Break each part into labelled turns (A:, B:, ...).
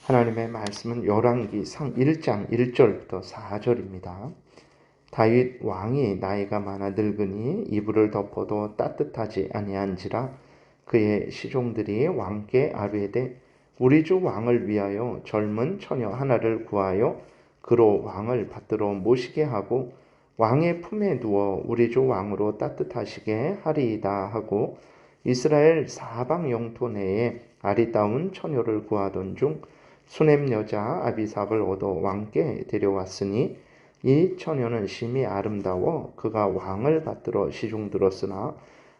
A: 하나님의 말씀은 열왕기상 1장 1절부터 4절입니다. 다윗 왕이 나이가 많아 늙으니 이불을 덮어도 따뜻하지 아니한지라 그의 시종들이 왕께 아뢰되 우리 주 왕을 위하여 젊은 처녀 하나를 구하여 그로 왕을 받들어 모시게 하고 왕의 품에 두어 우리 주 왕으로 따뜻하시게 하리이다 하고 이스라엘 사방 영토 내에 아리따운 처녀를 구하던 중 수넴 여자 아비삭을 얻어 왕께 데려왔으니 이 처녀는 심히 아름다워 그가 왕을 받들어 시중들었으나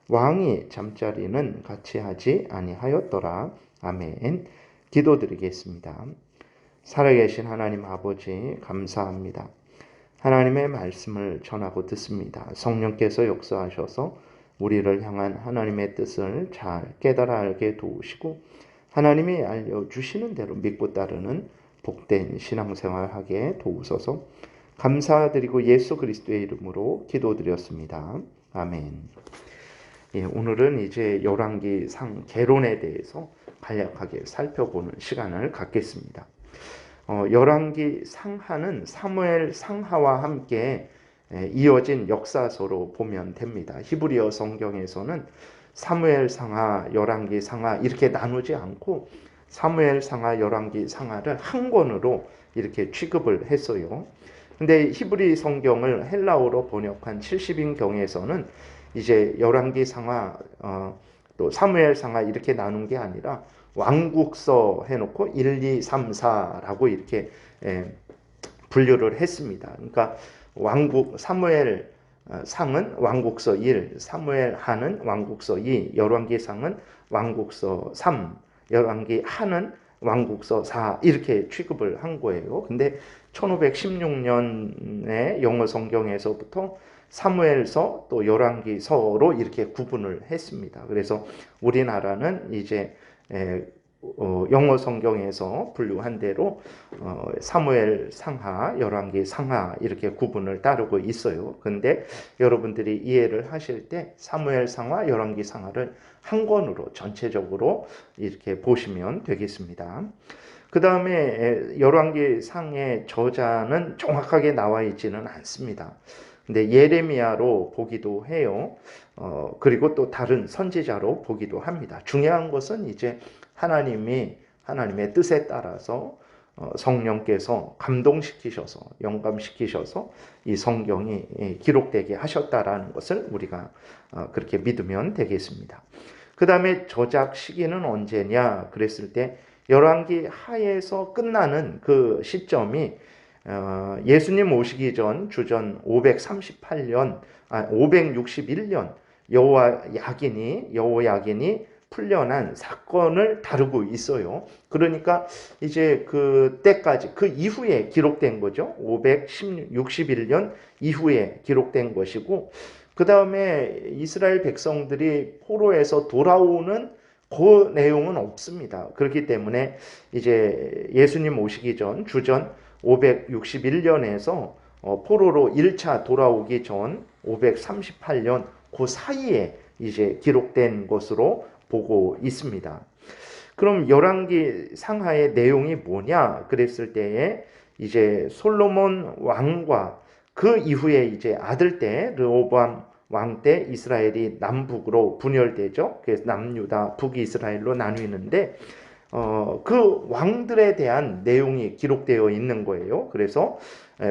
A: 왕이 잠자리는 같이 하지 아니하였더라. 아멘. 기도드리겠습니다. 살아계신 하나님 아버지 감사합니다. 하나님의 말씀을 전하고 듣습니다. 성령께서 역사하셔서 우리를 향한 하나님의 뜻을 잘 깨달아 알게 도우시고 하나님이 알려주시는 대로 믿고 따르는 복된 신앙생활하게 도우소서. 감사드리고 예수 그리스도의 이름으로 기도드렸습니다. 아멘. 오늘은 이제 열왕기상 개론에 대해서 간략하게 살펴보는 시간을 갖겠습니다. 열왕기 상하는 사무엘 상하와 함께 이어진 역사서로 보면 됩니다. 히브리어 성경에서는 사무엘 상하, 열왕기 상하 이렇게 나누지 않고 사무엘 상하, 열왕기 상하를 한 권으로 이렇게 취급을 했어요. 근데 히브리 성경을 헬라어로 번역한 70인경에서는 이제 열왕기 상하, 또 사무엘 상하 이렇게 나눈 게 아니라 왕국서 해놓고 1, 2, 3, 4라고 이렇게 분류를 했습니다. 그러니까 왕국 사무엘 상은 왕국서 1, 사무엘 하는 왕국서 2, 열왕기 상은 왕국서 3, 열왕기 하는 왕국서 4 이렇게 취급을 한 거예요. 근데 1516년에 영어 성경에서부터 사무엘서 또 열왕기서로 이렇게 구분을 했습니다. 그래서 우리나라는 이제 영어 성경에서 분류한 대로 사무엘 상하, 열왕기 상하 이렇게 구분을 따르고 있어요. 근데 여러분들이 이해를 하실 때 사무엘 상하, 열왕기 상하를 한 권으로 전체적으로 이렇게 보시면 되겠습니다. 그 다음에 열왕기 상의 저자는 정확하게 나와 있지는 않습니다. 근데 예레미야로 보기도 해요. 그리고 또 다른 선지자로 보기도 합니다. 중요한 것은 이제 하나님의 뜻에 따라서 성령께서 감동시키셔서 영감시키셔서 이 성경이 기록되게 하셨다라는 것을 우리가 그렇게 믿으면 되겠습니다. 그 다음에 저작 시기는 언제냐 그랬을 때 열왕기 하에서 끝나는 그 시점이 예수님 오시기 전 주전 561년 여호야긴이 풀려난 사건을 다루고 있어요. 그러니까 이제 그 때까지 그 이후에 기록된 거죠. 561년 이후에 기록된 것이고 그 다음에 이스라엘 백성들이 포로에서 돌아오는 그 내용은 없습니다. 그렇기 때문에 이제 예수님 오시기 전 주전 561년에서 포로로 1차 돌아오기 전 538년 그 사이에 이제 기록된 것으로 보고 있습니다. 그럼 열왕기 상하의 내용이 뭐냐 그랬을 때에 이제 솔로몬 왕과 그 이후에 이제 아들 때 르호보암 왕 때 이스라엘이 남북으로 분열되죠. 그래서 남유다, 북이스라엘로 나뉘는데 그 왕들에 대한 내용이 기록되어 있는 거예요. 그래서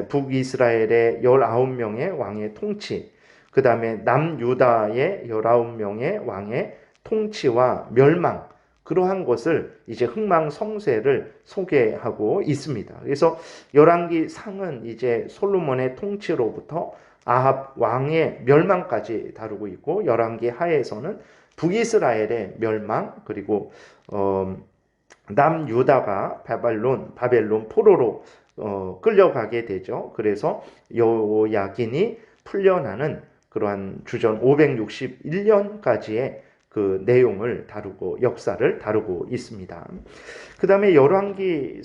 A: 북이스라엘의 19명의 왕의 통치, 그 다음에 남유다의 19명의 왕의 통치와 멸망, 그러한 것을 이제 흥망성쇠를 소개하고 있습니다. 그래서 열왕기 상은 이제 솔로몬의 통치로부터 아합 왕의 멸망까지 다루고 있고 열왕기 하에서는 북이스라엘의 멸망 그리고 남유다가 바벨론 포로로 끌려가게 되죠. 그래서 여호야긴이 풀려나는 그러한 주전 561년까지의 그 내용을 다루고 역사를 다루고 있습니다. 그 다음에 열왕기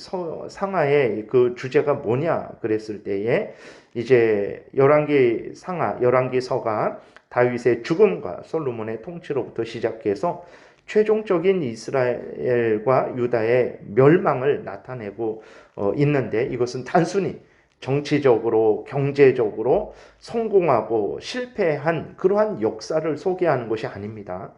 A: 상하의 그 주제가 뭐냐 그랬을 때에 이제 열왕기 상하, 열왕기 서가 다윗의 죽음과 솔로몬의 통치로부터 시작해서 최종적인 이스라엘과 유다의 멸망을 나타내고 있는데, 이것은 단순히 정치적으로 경제적으로 성공하고 실패한 그러한 역사를 소개하는 것이 아닙니다.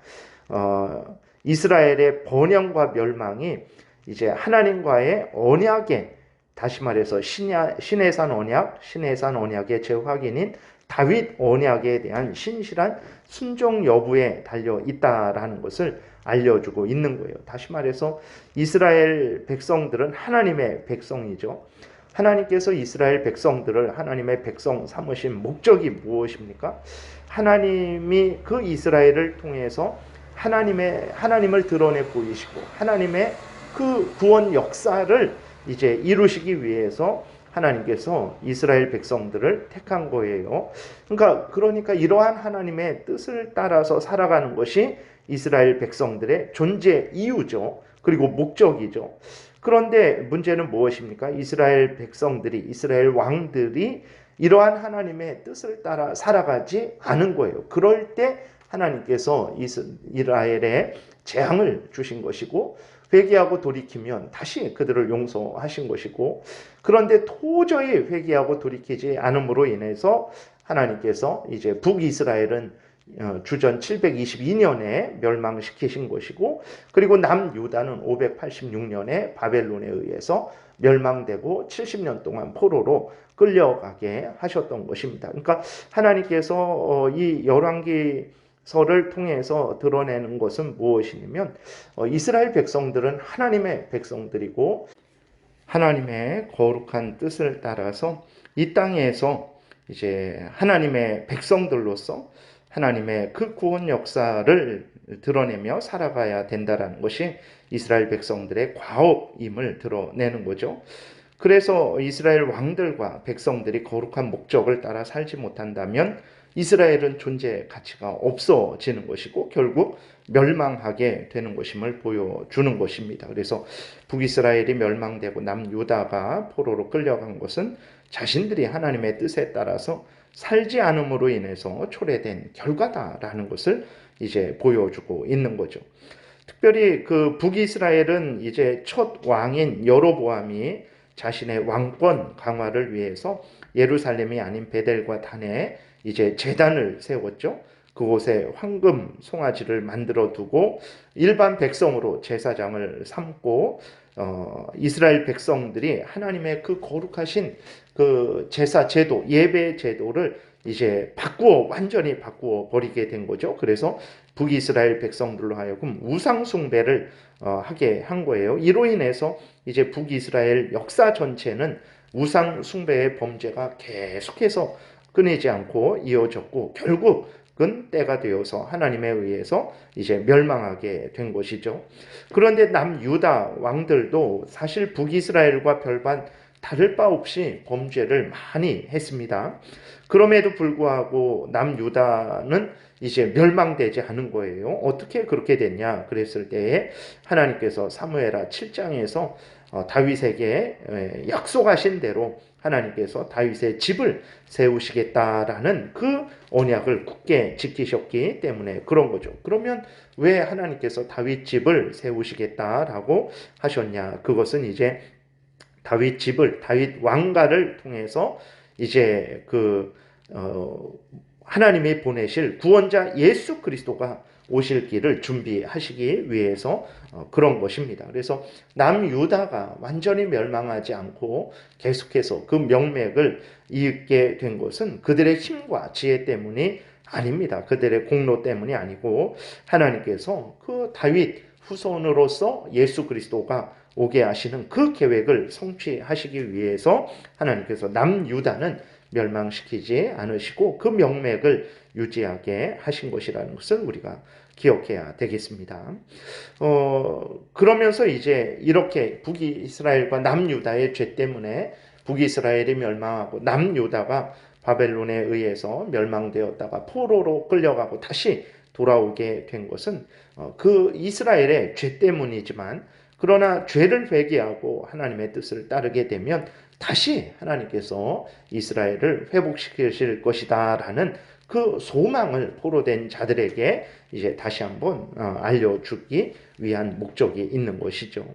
A: 이스라엘의 번영과 멸망이 이제 하나님과의 언약에, 다시 말해서 시내산 언약의 재확인인 다윗 언약에 대한 신실한 순종 여부에 달려 있다라는 것을 알려주고 있는 거예요. 다시 말해서 이스라엘 백성들은 하나님의 백성이죠. 하나님께서 이스라엘 백성들을 하나님의 백성 삼으신 목적이 무엇입니까? 하나님이 그 이스라엘을 통해서 하나님을 드러내 보이시고 하나님의 그 구원 역사를 이제 이루시기 위해서 하나님께서 이스라엘 백성들을 택한 거예요. 그러니까 이러한 하나님의 뜻을 따라서 살아가는 것이 이스라엘 백성들의 존재 이유죠. 그리고 목적이죠. 그런데 문제는 무엇입니까? 이스라엘 백성들이, 이스라엘 왕들이 이러한 하나님의 뜻을 따라 살아가지 않은 거예요. 그럴 때 하나님께서 이스라엘에 재앙을 주신 것이고, 회개하고 돌이키면 다시 그들을 용서하신 것이고, 그런데 도저히 회개하고 돌이키지 않음으로 인해서 하나님께서 이제 북이스라엘은 주전 722년에 멸망시키신 것이고, 그리고 남유다는 586년에 바벨론에 의해서 멸망되고 70년 동안 포로로 끌려가게 하셨던 것입니다. 그러니까 하나님께서 이 열왕기서를 통해서 드러내는 것은 무엇이냐면, 이스라엘 백성들은 하나님의 백성들이고 하나님의 거룩한 뜻을 따라서 이 땅에서 이제 하나님의 백성들로서 하나님의 그 구원 역사를 드러내며 살아가야 된다라는 것이 이스라엘 백성들의 과업임을 드러내는 거죠. 그래서 이스라엘 왕들과 백성들이 거룩한 목적을 따라 살지 못한다면 이스라엘은 존재 가치가 없어지는 것이고 결국 멸망하게 되는 것임을 보여주는 것입니다. 그래서 북이스라엘이 멸망되고 남유다가 포로로 끌려간 것은 자신들이 하나님의 뜻에 따라서 살지 않음으로 인해서 초래된 결과다라는 것을 이제 보여주고 있는 거죠. 특별히 그 북이스라엘은 이제 첫 왕인 여로보암이 자신의 왕권 강화를 위해서 예루살렘이 아닌 베델과 단에 이제 제단을 세웠죠. 그곳에 황금 송아지를 만들어 두고 일반 백성으로 제사장을 삼고 이스라엘 백성들이 하나님의 그 거룩하신 그 제사 제도, 예배 제도를 이제 완전히 바꾸어 버리게 된 거죠. 그래서 북이스라엘 백성들로 하여금 우상 숭배를 하게 한 거예요. 이로 인해서 이제 북이스라엘 역사 전체는 우상 숭배의 범죄가 계속해서 끊이지 않고 이어졌고 결국은 때가 되어서 하나님에 의해서 이제 멸망하게 된 것이죠. 그런데 남유다 왕들도 사실 북이스라엘과 별반 다를 바 없이 범죄를 많이 했습니다. 그럼에도 불구하고 남유다는 이제 멸망되지 않은 거예요. 어떻게 그렇게 됐냐 그랬을 때에 하나님께서 사무엘하 7장에서 다윗에게 약속하신 대로 하나님께서 다윗의 집을 세우시겠다라는 그 언약을 굳게 지키셨기 때문에 그런 거죠. 그러면 왜 하나님께서 다윗 집을 세우시겠다라고 하셨냐? 그것은 이제 다윗 왕가를 통해서 이제 하나님이 보내실 구원자 예수 그리스도가 오실 길을 준비하시기 위해서 그런 것입니다. 그래서 남유다가 완전히 멸망하지 않고 계속해서 그 명맥을 잇게 된 것은 그들의 힘과 지혜 때문이 아닙니다. 그들의 공로 때문이 아니고 하나님께서 그 다윗 후손으로서 예수 그리스도가 오게 하시는 그 계획을 성취하시기 위해서 하나님께서 남유다는 멸망시키지 않으시고 그 명맥을 유지하게 하신 것이라는 것을 우리가 기억해야 되겠습니다. 그러면서 이제 이렇게 북이스라엘과 남유다의 죄 때문에 북이스라엘이 멸망하고 남유다가 바벨론에 의해서 멸망되었다가 포로로 끌려가고 다시 돌아오게 된 것은 그 이스라엘의 죄 때문이지만, 그러나 죄를 회개하고 하나님의 뜻을 따르게 되면 다시 하나님께서 이스라엘을 회복시키실 것이다 라는 그 소망을 포로된 자들에게 이제 다시 한번 알려주기 위한 목적이 있는 것이죠.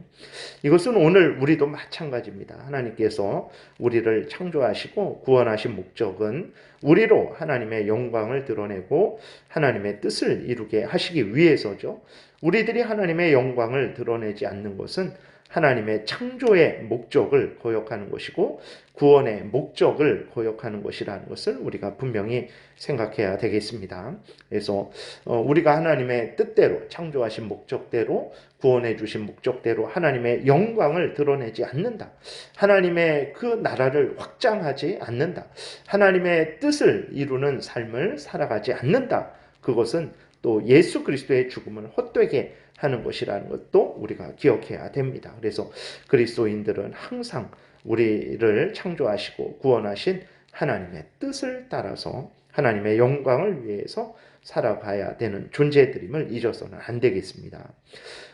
A: 이것은 오늘 우리도 마찬가지입니다. 하나님께서 우리를 창조하시고 구원하신 목적은 우리로 하나님의 영광을 드러내고 하나님의 뜻을 이루게 하시기 위해서죠. 우리들이 하나님의 영광을 드러내지 않는 것은 하나님의 창조의 목적을 거역하는 것이고 구원의 목적을 거역하는 것이라는 것을 우리가 분명히 생각해야 되겠습니다. 그래서 우리가 하나님의 뜻대로 창조하신 목적대로 구원해 주신 목적대로 하나님의 영광을 드러내지 않는다. 하나님의 그 나라를 확장하지 않는다. 하나님의 뜻을 이루는 삶을 살아가지 않는다. 그것은 또 예수 그리스도의 죽음을 헛되게 하는 것이라는 것도 우리가 기억해야 됩니다. 그래서 그리스도인들은 항상 우리를 창조하시고 구원하신 하나님의 뜻을 따라서 하나님의 영광을 위해서 살아가야 되는 존재들임을 잊어서는 안 되겠습니다.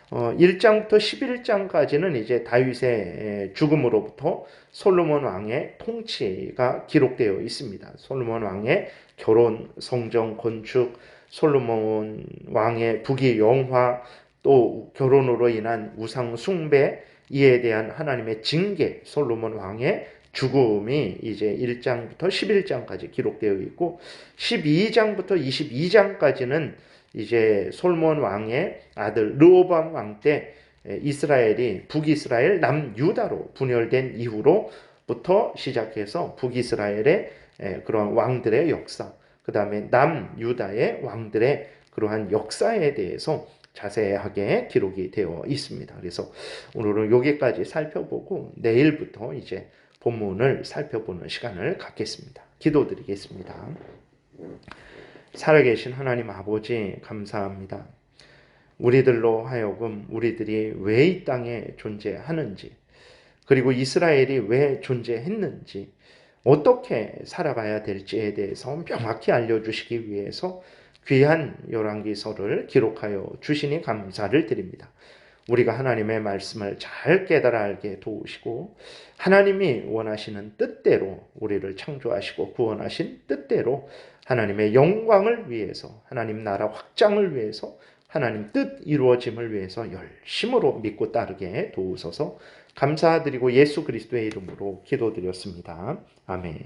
A: 1장부터 11장까지는 이제 다윗의 죽음으로부터 솔로몬 왕의 통치가 기록되어 있습니다. 솔로몬 왕의 결혼, 성전 건축, 솔로몬 왕의 부귀영화, 또 결혼으로 인한 우상 숭배, 이에 대한 하나님의 징계, 솔로몬 왕의 죽음이 이제 1장부터 11장까지 기록되어 있고 12장부터 22장까지는 이제 솔로몬 왕의 아들 르호보암 왕 때 이스라엘이 북이스라엘 남유다로 분열된 이후로부터 시작해서 북이스라엘의 그런 왕들의 역사, 그 다음에 남유다의 왕들의 그러한 역사에 대해서 자세하게 기록이 되어 있습니다. 그래서 오늘은 여기까지 살펴보고 내일부터 이제 본문을 살펴보는 시간을 갖겠습니다. 기도드리겠습니다. 살아계신 하나님 아버지 감사합니다. 우리들로 하여금 우리들이 왜 이 땅에 존재하는지, 그리고 이스라엘이 왜 존재했는지, 어떻게 살아가야 될지에 대해서 명확히 알려주시기 위해서 귀한 열왕기서를 기록하여 주시니 감사를 드립니다. 우리가 하나님의 말씀을 잘 깨달아 알게 도우시고 하나님이 원하시는 뜻대로 우리를 창조하시고 구원하신 뜻대로 하나님의 영광을 위해서, 하나님 나라 확장을 위해서, 하나님 뜻 이루어짐을 위해서 열심으로 믿고 따르게 도우소서. 감사드리고 예수 그리스도의 이름으로 기도드렸습니다. 아멘.